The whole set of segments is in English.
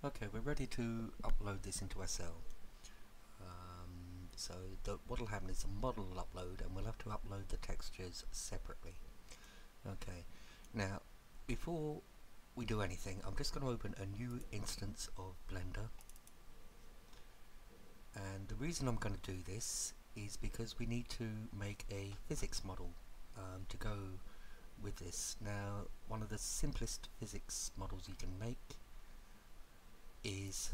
Okay, we're ready to upload this into SL. So what will happen is a model will upload and we'll have to upload the textures separately. Okay, now before we do anything, I'm just going to open a new instance of Blender, and the reason I'm going to do this is because we need to make a physics model to go with this. Now, one of the simplest physics models you can make is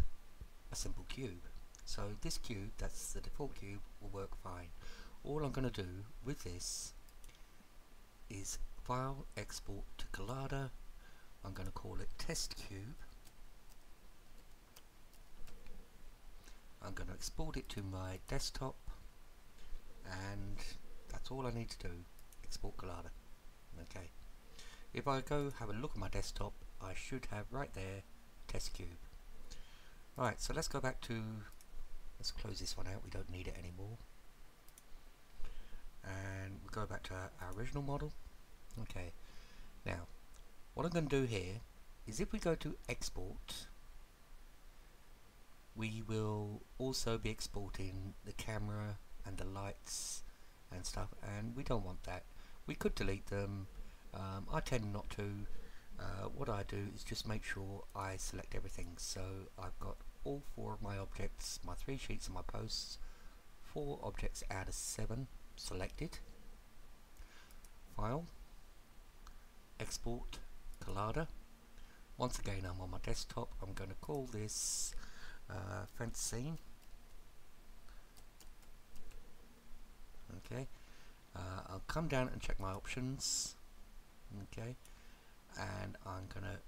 a simple cube. So this cube, that's the default cube, will work fine. All I'm going to do with this is file, export to Collada. I'm going to call it test cube. I'm going to export it to my desktop, and that's all I need to do. Export Collada. Okay. If I go have a look at my desktop, I should have right there test cube. Right, so let's go back to, let's close this one out, we don't need it anymore. And we'll go back to our original model. Okay, now what I'm going to do here is if we go to export, we will also be exporting the camera and the lights and stuff, and we don't want that. We could delete them. I tend not to. What I do is just make sure I select everything. So I've got all 4 of my objects, my 3 sheets and my posts, 4 objects out of 7 selected. File, export, Collada. Once again, I'm on my desktop. I'm going to call this fence scene. Okay, I'll come down and check my options. Okay, and I'm going to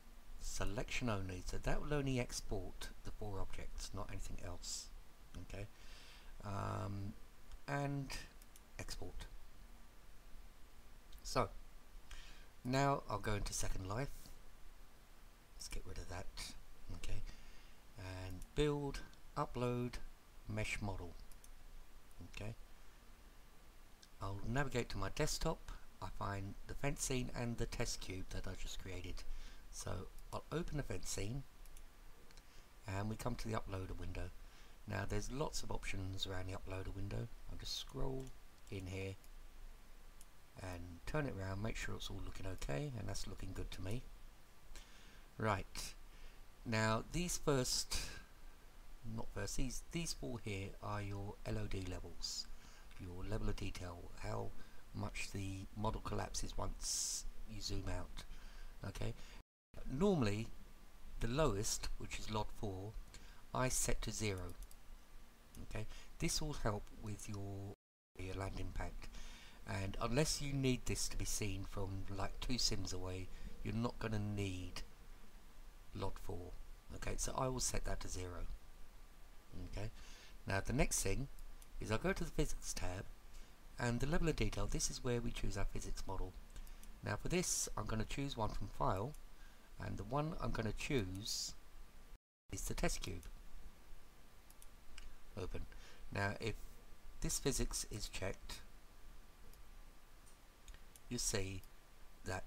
selection only, so that will only export the 4 objects, not anything else. Okay, and export. So now I'll go into Second Life. Let's get rid of that. Okay, and build, upload, mesh model. Okay, I'll navigate to my desktop. I find the fence scene and the test cube that I just created. So I'll open the fence scene and we come to the uploader window. Now there's lots of options around the uploader window. I'll just scroll in here and turn it around, make sure it's all looking okay, and that's looking good to me. Right, now these these 4 here are your LOD levels, your level of detail, how much the model collapses once you zoom out. Okay, normally the lowest, which is LOD 4, I set to 0. Okay, this will help with your land impact, and unless you need this to be seen from like 2 sims away, you're not going to need LOD 4. Okay, so I will set that to 0. Okay, now the next thing is I'll go to the physics tab, and the level of detail, this is where we choose our physics model. Now for this I'm going to choose one from file, and the one I'm going to choose is the test cube. Open. Now if this physics is checked, you see that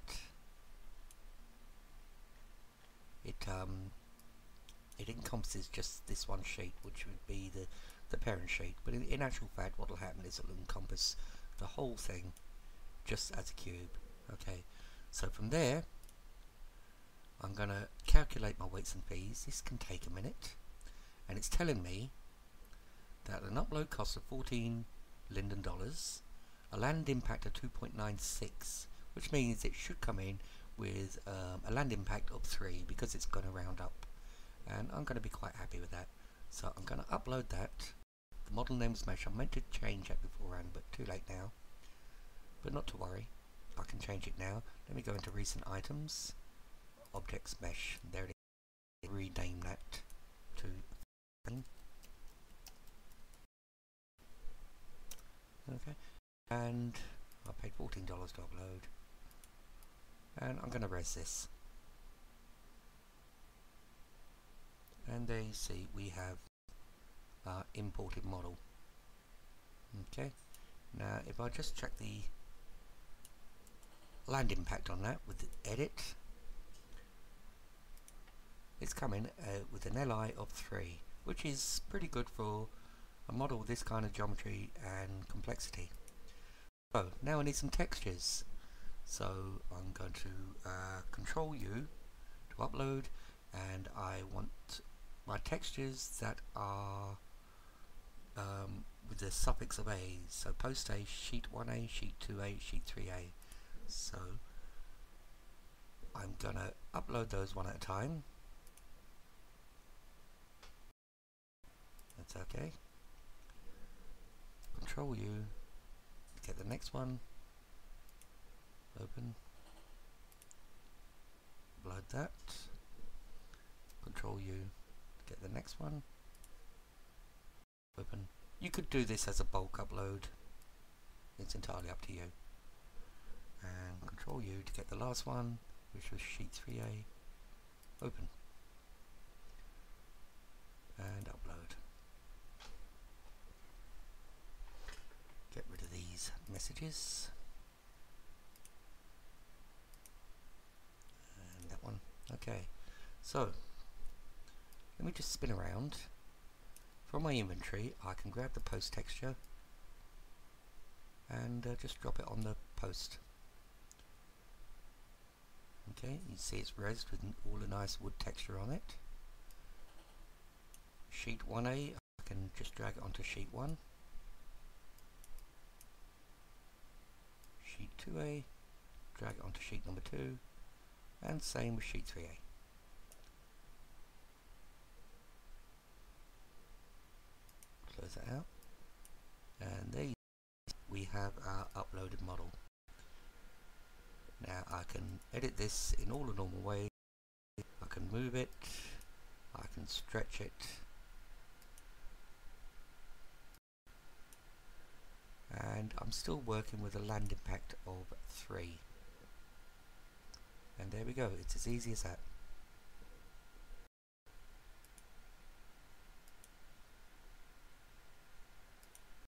it encompasses just this one sheet, which would be the parent sheet, but in actual fact what will happen is it will encompass the whole thing just as a cube. Okay, so from there I'm going to calculate my weights and fees. This can take a minute, and it's telling me that an upload cost of 14 Linden dollars, a land impact of 2.96, which means it should come in with a land impact of 3 because it's going to round up, and I'm going to be quite happy with that. So I'm going to upload that. The model name is mesh. I meant to change that beforehand, but too late now. But not to worry, I can change it now. Let me go into recent items, objects mesh. There it is. Rename that to okay, and I paid $14 to upload, and I'm going to res this, and there you see we have our imported model. Okay, now if I just check the land impact on that with the edit, it's coming with an Li of 3, which is pretty good for a model with this kind of geometry and complexity. So now I need some textures. So I'm going to Control U to upload, and I want my textures that are with the suffix of A. So post A, sheet 1A, sheet 2A, sheet 3A. So I'm gonna upload those one at a time. That's okay. Control U, get the next one, open, upload that, Control U, get the next one, open. You could do this as a bulk upload, it's entirely up to you. And Control U to get the last one, which was sheet 3A, open, and upload. Get rid of these messages, and that one. Okay, so let me just spin around. From my inventory I can grab the post texture and just drop it on the post. Okay, you see it's resed with all the nice wood texture on it. Sheet 1A, I can just drag it onto sheet 1. Sheet 2A, drag it onto sheet number 2, and same with sheet 3A. Close that out, and there you go. We have our uploaded model. Now I can edit this in all the normal ways. I can move it, I can stretch it, and I'm still working with a land impact of 3. And there we go, it's as easy as that.